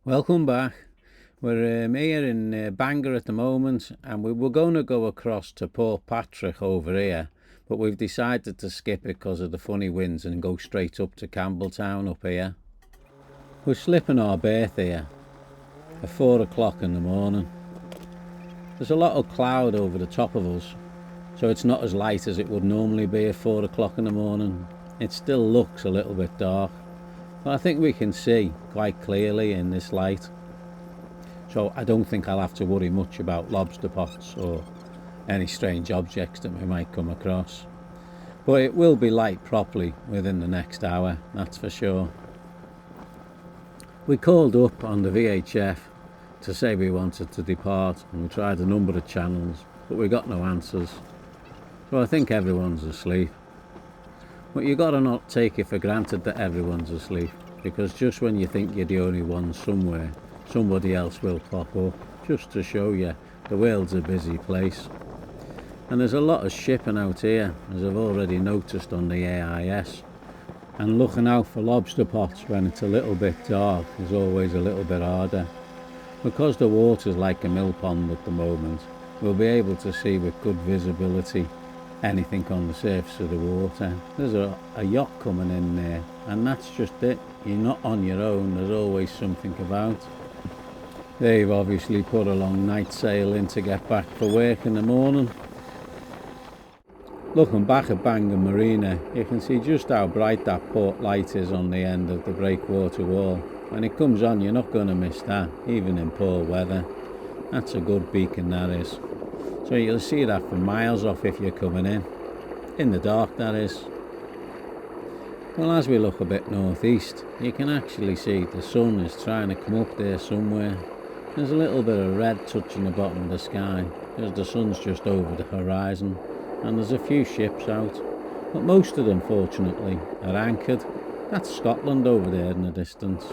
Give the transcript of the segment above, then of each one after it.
Welcome back. We're here in Bangor at the moment, and we were going to go across to Port Patrick over here, but we've decided to skip it because of the funny winds and go straight up to Campbelttown up here. We're slipping our berth here at 4 o'clock in the morning. There's a lot of cloud over the top of us, so it's not as light as it would normally be at 4 o'clock in the morning. It still looks a little bit dark, but I think we can see quite clearly in this light. So I don't think I'll have to worry much about lobster pots or any strange objects that we might come across. But it will be light properly within the next hour, that's for sure. We called up on the VHF to say we wanted to depart, and we tried a number of channels, but we got no answers. So I think everyone's asleep. But you gotta not take it for granted that everyone's asleep, because just when you think you're the only one somewhere, somebody else will pop up, just to show you the world's a busy place. And there's a lot of shipping out here, as I've already noticed on the AIS. And looking out for lobster pots when it's a little bit dark is always a little bit harder. Because the water's like a mill pond at the moment, we'll be able to see with good visibility anything on the surface of the water. There's a yacht coming in there, and that's just it. You're not on your own, there's always something about. They've obviously put a long night sail in to get back for work in the morning. Looking back at Bangor Marina, you can see just how bright that port light is on the end of the breakwater wall. When it comes on, you're not going to miss that, even in poor weather. That's a good beacon, that is. So you'll see that for miles off if you're coming in the dark, that is. Well, as we look a bit northeast, you can actually see the sun is trying to come up there somewhere. There's a little bit of red touching the bottom of the sky, because the sun's just over the horizon, and there's a few ships out, but most of them, fortunately, are anchored. That's Scotland over there in the distance.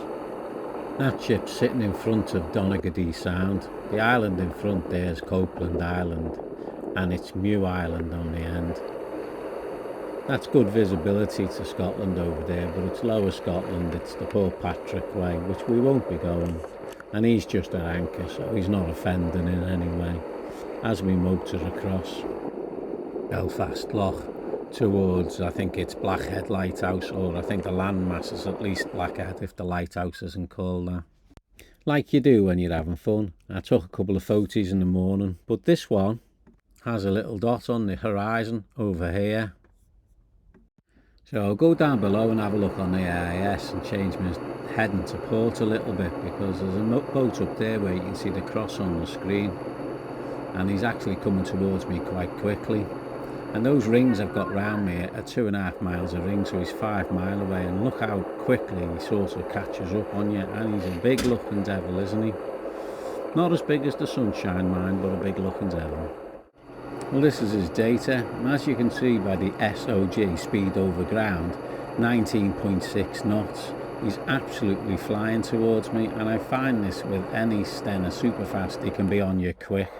That ship's sitting in front of Donaghadee Sound. The island in front there is Copeland Island, and it's Mew Island on the end. That's good visibility to Scotland over there, but it's lower Scotland, it's the Port Patrick way, which we won't be going. And he's just at anchor, so he's not offending in any way, as we motor across Belfast Loch towards, I think it's Blackhead Lighthouse, or I think the landmass is at least Blackhead if the lighthouse isn't called that. Like you do when you're having fun. I took a couple of photos in the morning, but this one has a little dot on the horizon over here. So I'll go down below and have a look on the AIS and change my heading to port a little bit, because there's a boat up there where you can see the cross on the screen, and he's actually coming towards me quite quickly. And those rings I've got round me are 2.5 miles a ring, so he's 5 miles away, and look how quickly he sort of catches up on you. And he's a big looking devil, isn't he? Not as big as the Sunshine Mine, but a big looking devil. Well, this is his data, and as you can see by the SOG speed over ground, 19.6 knots. He's absolutely flying towards me, and I find this with any Stena Superfast, he can be on you quick.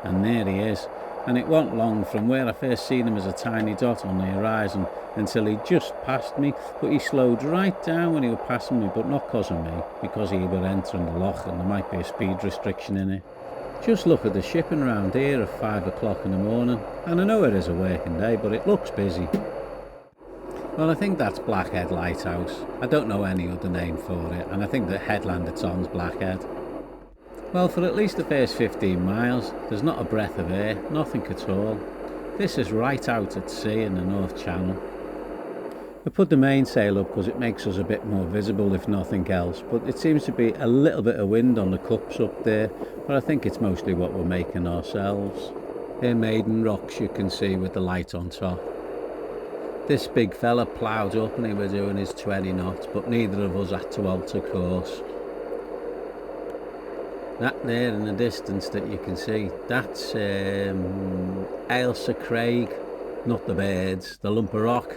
And there he is. And it wasn't long from where I first seen him as a tiny dot on the horizon until he just passed me, but he slowed right down when he was passing me, but not because of me, because he was entering the loch and there might be a speed restriction in it. Just look at the shipping round here at 5 o'clock in the morning, and I know it is a working day, but it looks busy. Well, I think that's Blackhead Lighthouse. I don't know any other name for it, and I think the headland it's on is Blackhead. Well, for at least the first 15 miles, there's not a breath of air, nothing at all. This is right out at sea in the North Channel. We put the mainsail up because it makes us a bit more visible if nothing else, but it seems to be a little bit of wind on the cups up there, but I think it's mostly what we're making ourselves. They're maiden rocks you can see with the light on top. This big fella ploughed up and he was doing his 20 knots, but neither of us had to alter course. That there in the distance that you can see, that's Ailsa Craig, not the birds, the lump of rock.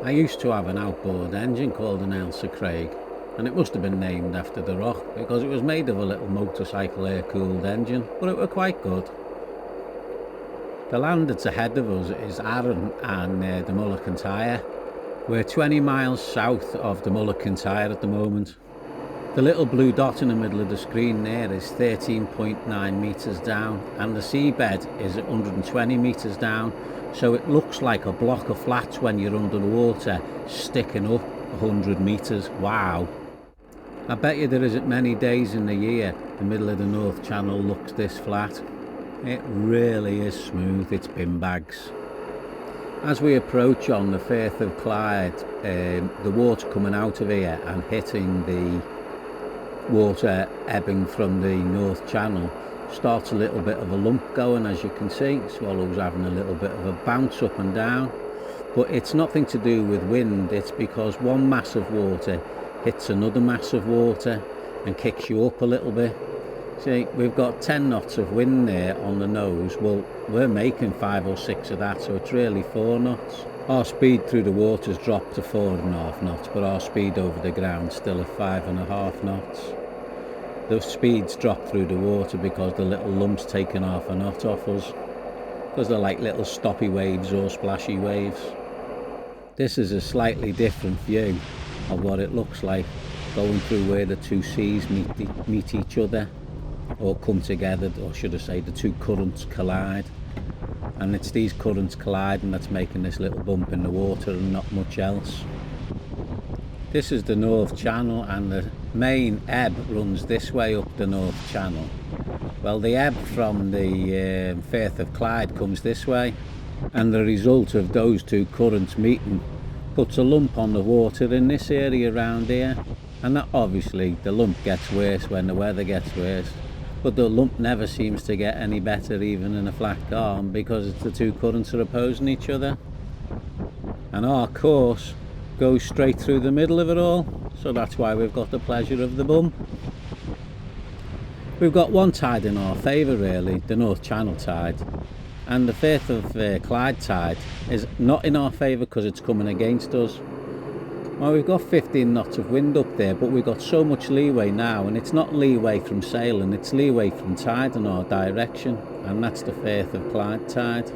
I used to have an outboard engine called an Ailsa Craig, and it must have been named after the rock because it was made of a little motorcycle air-cooled engine, but it were quite good. The land that's ahead of us is Arran and the Mullaghtyre. We're 20 miles south of the Mullaghtyre at the moment. The little blue dot in the middle of the screen there is 13.9 metres down, and the seabed is 120 metres down, so it looks like a block of flats when you're under the water sticking up 100 metres. Wow. I bet you there isn't many days in the year the middle of the North Channel looks this flat. It really is smooth, it's bin bags. As we approach on the Firth of Clyde, the water coming out of here and hitting the water ebbing from the North Channel starts a little bit of a lump going, as you can see. Swallow's having a little bit of a bounce up and down, but it's nothing to do with wind. It's because one mass of water hits another mass of water and kicks you up a little bit. See, we've got 10 knots of wind there on the nose. Well, we're making 5 or 6 of that, so it's really 4 knots. Our speed through the water's dropped to 4.5 knots, but our speed over the ground's still at 5.5 knots. The speed's dropped through the water because the little lump's taken half a knot off us, because they're like little stoppy waves or splashy waves. This is a slightly different view of what it looks like going through where the two seas meet each other, or come together, or should I say the two currents collide. And it's these currents colliding that's making this little bump in the water and not much else. This is the North Channel, and the main ebb runs this way up the North Channel. Well, the ebb from the Firth of Clyde comes this way, and the result of those two currents meeting puts a lump on the water in this area around here. And that obviously the lump gets worse when the weather gets worse, but the lump never seems to get any better even in a flat calm, because it's the two currents are opposing each other. And our course goes straight through the middle of it all, so that's why we've got the pleasure of the bump. We've got one tide in our favour really, the North Channel tide, and the Firth of Clyde tide is not in our favour because it's coming against us. Well, we've got 15 knots of wind up there, but we've got so much leeway now, and it's not leeway from sailing, it's leeway from tide in our direction, and that's the Firth of Clyde tide.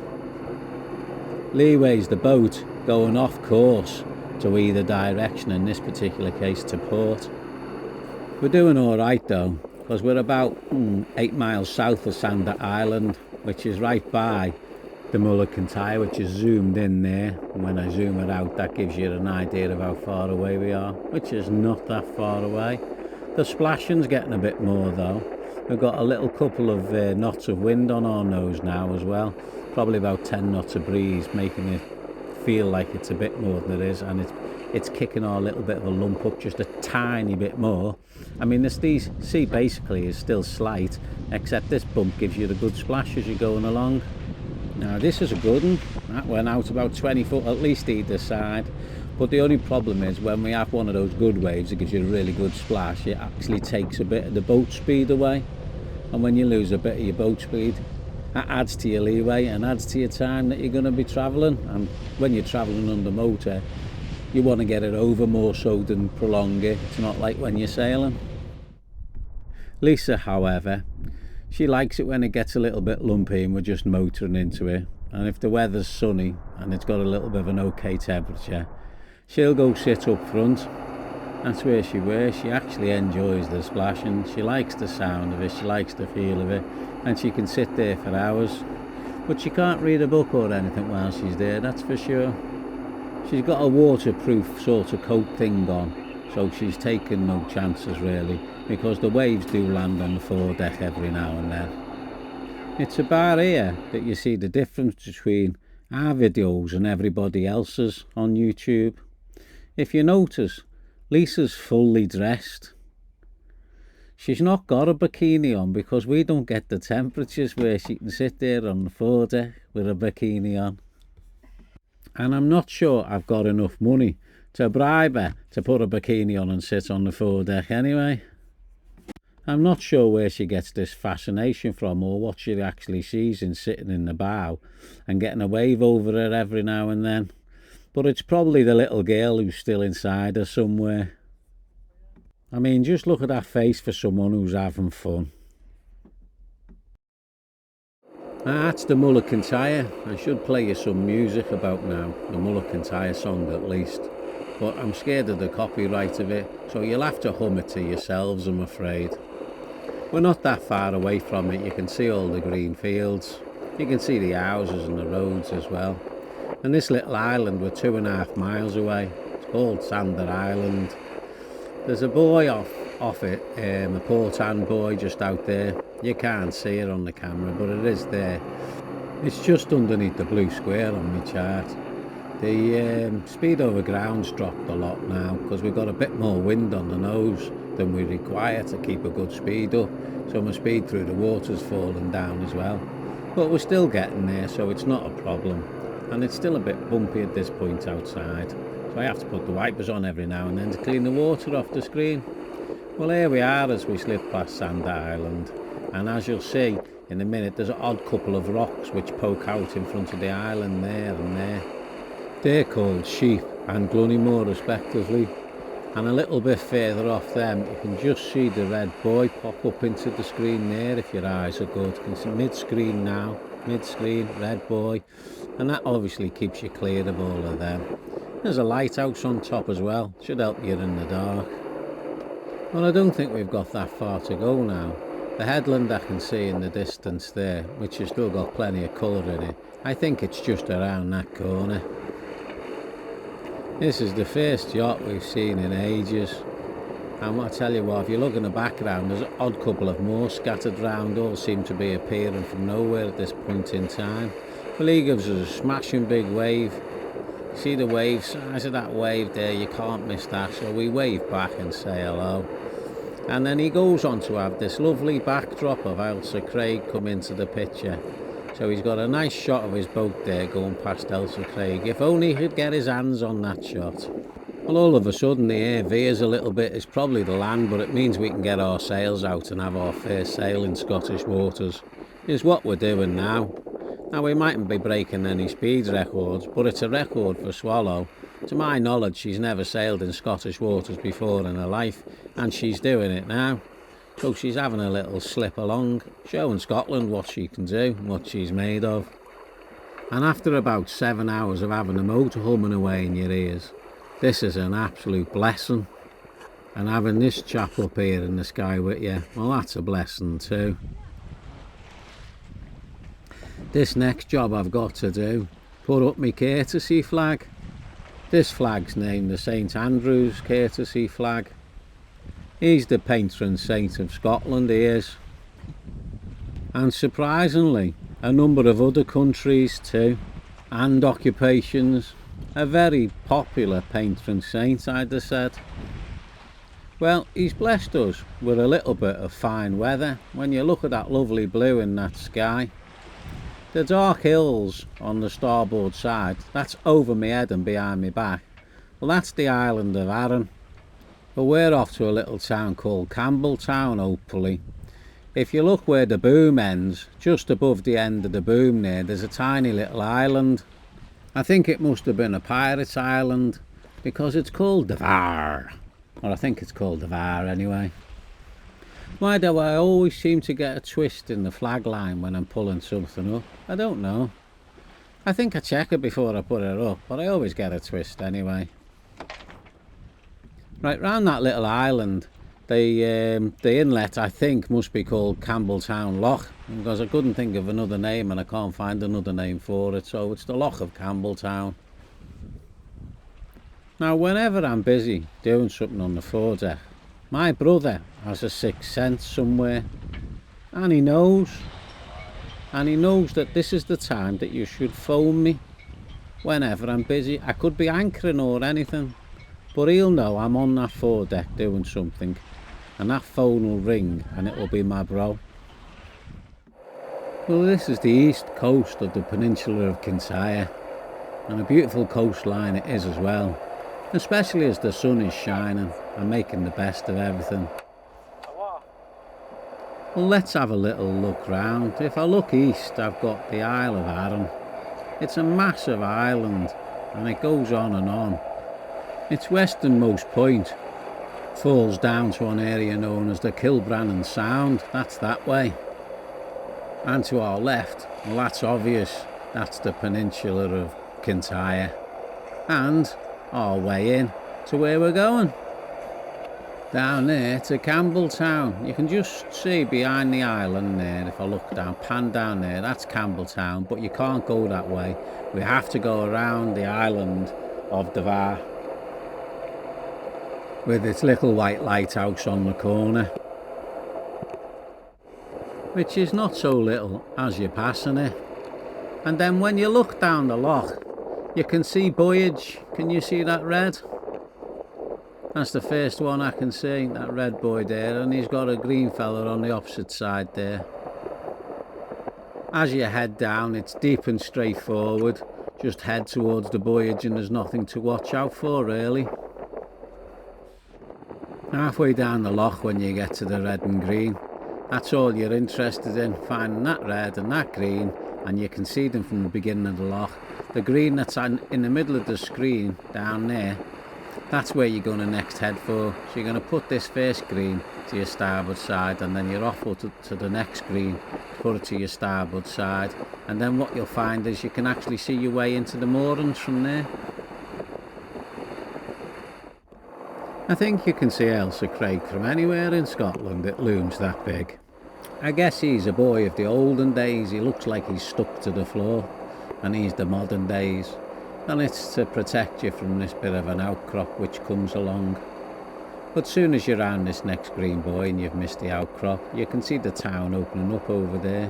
Leeway's the boat going off course to either direction, in this particular case to port. We're doing alright though, because we're about 8 miles south of Sander Island, which is right by the Mull of Kintyre, which is zoomed in there, and when I zoom it out that gives you an idea of how far away we are, which is not that far away. The splashing's getting a bit more though. We've got a little couple of knots of wind on our nose now as well, probably about 10 knots of breeze, making it feel like it's a bit more than it is, and it's kicking our little bit of a lump up just a tiny bit more. I mean, this sea basically is still slight, except this bump gives you the good splash as you're going along. Now this is a good one, that went out about 20 foot at least either side, but the only problem is when we have one of those good waves that gives you a really good splash, it actually takes a bit of the boat speed away, and when you lose a bit of your boat speed, that adds to your leeway and adds to your time that you're going to be travelling. And when you're travelling under motor, you want to get it over more so than prolong it. It's not like when you're sailing. Lisa, however, she likes it when it gets a little bit lumpy and we're just motoring into it, and if the weather's sunny and it's got a little bit of an okay temperature, she'll go sit up front. That's where she wears. She actually enjoys the splashing, she likes the sound of it, she likes the feel of it, and she can sit there for hours. But she can't read a book or anything while she's there, that's for sure. She's got a waterproof sort of coat thing on, so she's taken no chances really, because the waves do land on the foredeck every now and then. It's about here that you see the difference between our videos and everybody else's on YouTube. If you notice, Lisa's fully dressed. She's not got a bikini on because we don't get the temperatures where she can sit there on the foredeck with a bikini on. And I'm not sure I've got enough money to bribe her to put a bikini on and sit on the foredeck anyway. I'm not sure where she gets this fascination from, or what she actually sees in sitting in the bow and getting a wave over her every now and then. But it's probably the little girl who's still inside her somewhere. I mean, just look at that face for someone who's having fun. That's the Mull of Kintyre. I should play you some music about now, the Mull of Kintyre song at least. but I'm scared of the copyright of it, so you'll have to hum it to yourselves, I'm afraid. We're not that far away from it. You can see all the green fields. You can see the houses and the roads as well. And this little island, we're 2.5 miles away. It's called Sander Island. There's a boy off it, a port hand boy just out there. You can't see it on the camera, but it is there. It's just underneath the blue square on my chart. The speed over ground's dropped a lot now because we've got a bit more wind on the nose than we require to keep a good speed up. So my speed through the water's fallen down as well. But we're still getting there, so it's not a problem. And it's still a bit bumpy at this point outside. So I have to put the wipers on every now and then to clean the water off the screen. Well, here we are as we slip past Sander Island. And as you'll see in a minute, there's an odd couple of rocks which poke out in front of the island there and there. They're called Sheep and Glunnymore respectively. And a little bit further off them, you can just see the red buoy pop up into the screen there if your eyes are good. You can see mid-screen now, mid-screen, red buoy. And that obviously keeps you clear of all of them. There's a lighthouse on top as well, should help you in the dark. Well, I don't think we've got that far to go now. The headland I can see in the distance there, which has still got plenty of colour in it, I think it's just around that corner. This is the first yacht we've seen in ages. And I tell you what, if you look in the background, there's an odd couple of more scattered round, all seem to be appearing from nowhere at this point in time. Well, he gives us a smashing big wave. See the wave, size of that wave there, you can't miss that. So we wave back and say hello. And then he goes on to have this lovely backdrop of Ailsa Craig come into the picture. So he's got a nice shot of his boat there going past Ailsa Craig. If only he could get his hands on that shot. Well, all of a sudden the air veers a little bit. It's probably the land, but it means we can get our sails out and have our first sail in Scottish waters. Is what we're doing now. Now, we mightn't be breaking any speed records, but it's a record for Swallow. To my knowledge, she's never sailed in Scottish waters before in her life, and she's doing it now. So she's having a little slip along, showing Scotland what she can do, what she's made of. And after about 7 hours of having a motor humming away in your ears, this is an absolute blessing. And having this chap up here in the sky with you, well, that's a blessing too. This next job I've got to do, put up my courtesy flag. This flag's named the St Andrew's courtesy flag. He's the patron saint of Scotland, he is. And surprisingly, a number of other countries too, and occupations. A very popular patron saint, I'd have said. Well, he's blessed us with a little bit of fine weather. When you look at that lovely blue in that sky. The dark hills on the starboard side, that's over my head and behind my back. Well, that's the island of Arran. But we're off to a little town called Campbelttown, hopefully. If you look where the boom ends, just above the end of the boom there, there's a tiny little island. I think it must have been a pirate's island, because it's called the Var. Or I think it's called the Var anyway. Why do I always seem to get a twist in the flag line when I'm pulling something up? I don't know. I think I check it before I put it up, but I always get a twist anyway. Right, round that little island, the inlet I think must be called Campbelttown Loch, because I couldn't think of another name and I can't find another name for it, so it's the Loch of Campbelttown. Now, whenever I'm busy doing something on the foredeck, my brother has a sixth sense somewhere, and he knows that this is the time that you should phone me whenever I'm busy. I could be anchoring or anything, but he'll know I'm on that foredeck doing something, and that phone will ring and it will be my bro. Well, this is the east coast of the peninsula of Kintyre, and a beautiful coastline it is as well, especially as the sun is shining and making the best of everything. Well, let's have a little look round. If I look east, I've got the Isle of Arran. It's a massive island and it goes on and on. Its westernmost point falls down to an area known as the Kilbrannan Sound. That's that way. And to our left, well, that's obvious, that's the peninsula of Kintyre. And our way in, to where we're going. Down there to Campbelttown. You can just see behind the island there, if I look down, pan down there, that's Campbelttown, but you can't go that way. We have to go around the island of Devar with its little white lighthouse on the corner, which is not so little as you're passing it. And then when you look down the loch, you can see buoyage. Can you see that red? That's the first one I can see, that red boy there, and he's got a green fella on the opposite side there. As you head down, it's deep and straightforward. Just head towards the buoyage and there's nothing to watch out for really. Halfway down the loch when you get to the red and green, that's all you're interested in, finding that red and that green, and you can see them from the beginning of the loch. The green that's in the middle of the screen down there, that's where you're going to next head for. So you're going to put this first green to your starboard side, and then you're off to the next green, put it to your starboard side, and then what you'll find is you can actually see your way into the moorings from there. I think you can see Ailsa Craig from anywhere in Scotland, it looms that big. I guess he's a boy of the olden days. He looks like he's stuck to the floor, and he's the modern days. And it's to protect you from this bit of an outcrop which comes along. But soon as you're around this next green buoy and you've missed the outcrop, you can see the town opening up over there.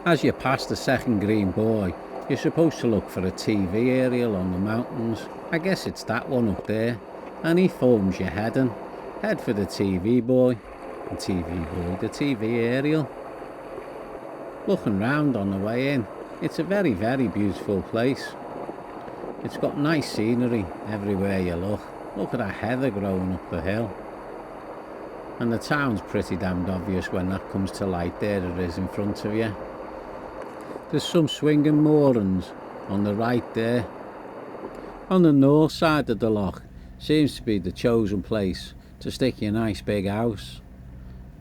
As you pass the second green buoy, you're supposed to look for a TV aerial on the mountains. I guess it's that one up there. And he forms your heading. Head for the TV buoy. The TV aerial. Looking round on the way in, it's a very, very beautiful place. It's got nice scenery everywhere you look. Look at that heather growing up the hill. And the town's pretty damned obvious when that comes to light. There it is in front of you. There's some swinging moorings on the right there. On the north side of the loch seems to be the chosen place to stick your nice big house.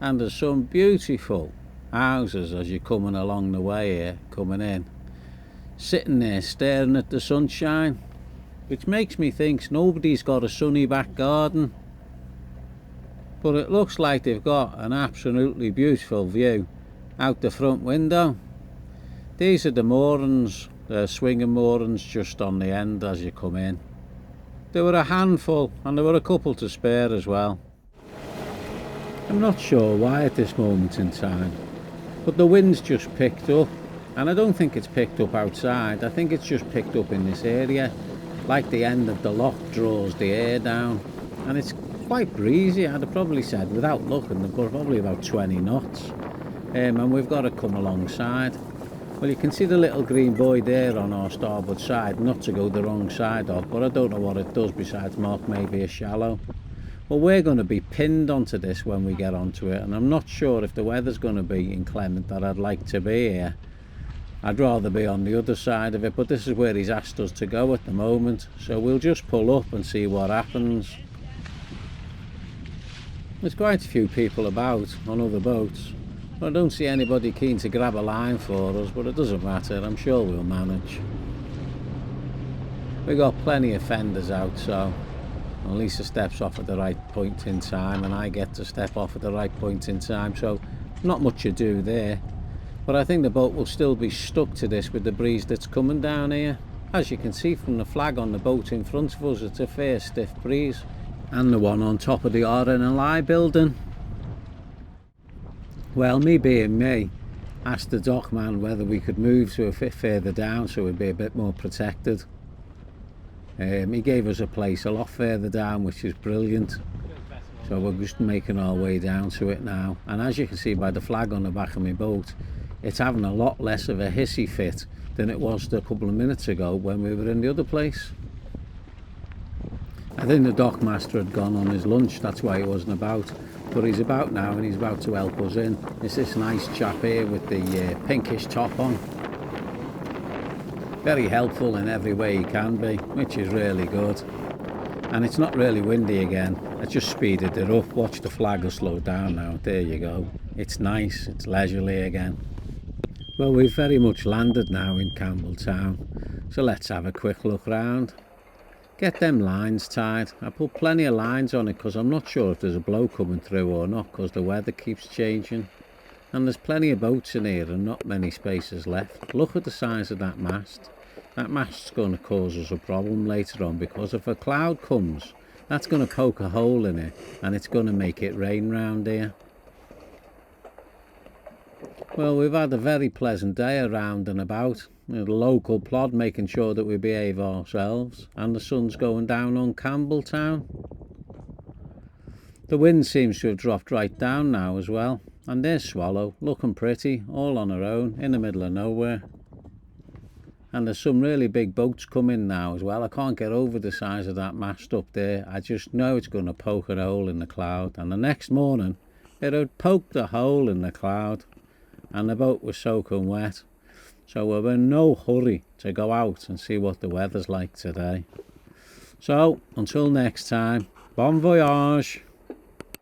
And there's some beautiful houses as you're coming along the way here, coming in. Sitting there staring at the sunshine, which makes me think nobody's got a sunny back garden. But it looks like they've got an absolutely beautiful view out the front window. These are the moorings, the swinging moorings just on the end as you come in. There were a handful and there were a couple to spare as well. I'm not sure why at this moment in time, but the wind's just picked up. And I don't think it's picked up outside. I think it's just picked up in this area. Like the end of the loch draws the air down. And it's quite breezy. I'd have probably said, without looking, they've got probably about 20 knots. And we've got to come alongside. Well, you can see the little green buoy there on our starboard side, not to go the wrong side of, but I don't know what it does besides mark maybe a shallow. Well, we're going to be pinned onto this when we get onto it, and I'm not sure if the weather's going to be inclement that I'd like to be here. I'd rather be on the other side of it, but this is where he's asked us to go at the moment, so we'll just pull up and see what happens. There's quite a few people about on other boats. I don't see anybody keen to grab a line for us, but it doesn't matter, I'm sure we'll manage. We've got plenty of fenders out, so Lisa steps off at the right point in time and I get to step off at the right point in time, so not much ado there. But I think the boat will still be stuck to this with the breeze that's coming down here. As you can see from the flag on the boat in front of us, it's a fair stiff breeze. And the one on top of the RNLI building. Well, me being me, asked the dockman whether we could move to a bit further down so we'd be a bit more protected. He gave us a place a lot further down, which is brilliant. So we're just making our way down to it now. And as you can see by the flag on the back of my boat, it's having a lot less of a hissy fit than it was a couple of minutes ago when we were in the other place. I think the dockmaster had gone on his lunch, that's why he wasn't about. But he's about now and he's about to help us in. It's this nice chap here with the pinkish top on. Very helpful in every way he can be, which is really good. And it's not really windy again. I just speeded it up. Watch the flag will slow down now. There you go. It's nice, it's leisurely again. Well, we've very much landed now in Campbelttown, so let's have a quick look round. get them lines tied. I put plenty of lines on it because I'm not sure if there's a blow coming through or not, because the weather keeps changing. And there's plenty of boats in here and not many spaces left. Look at the size of that mast. That mast's going to cause us a problem later on, because if a cloud comes, that's going to poke a hole in it and it's going to make it rain round here. Well, we've had a very pleasant day around and about. The local plod, making sure that we behave ourselves, and the sun's going down on Campbelttown. The wind seems to have dropped right down now as well, and there's Swallow, looking pretty, all on her own, in the middle of nowhere. And there's some really big boats coming now as well. I can't get over the size of that mast up there. I just know it's going to poke a hole in the cloud, and the next morning it had poked a hole in the cloud and the boat was soaking wet. So we're in no hurry to go out and see what the weather's like today. So until next time, bon voyage.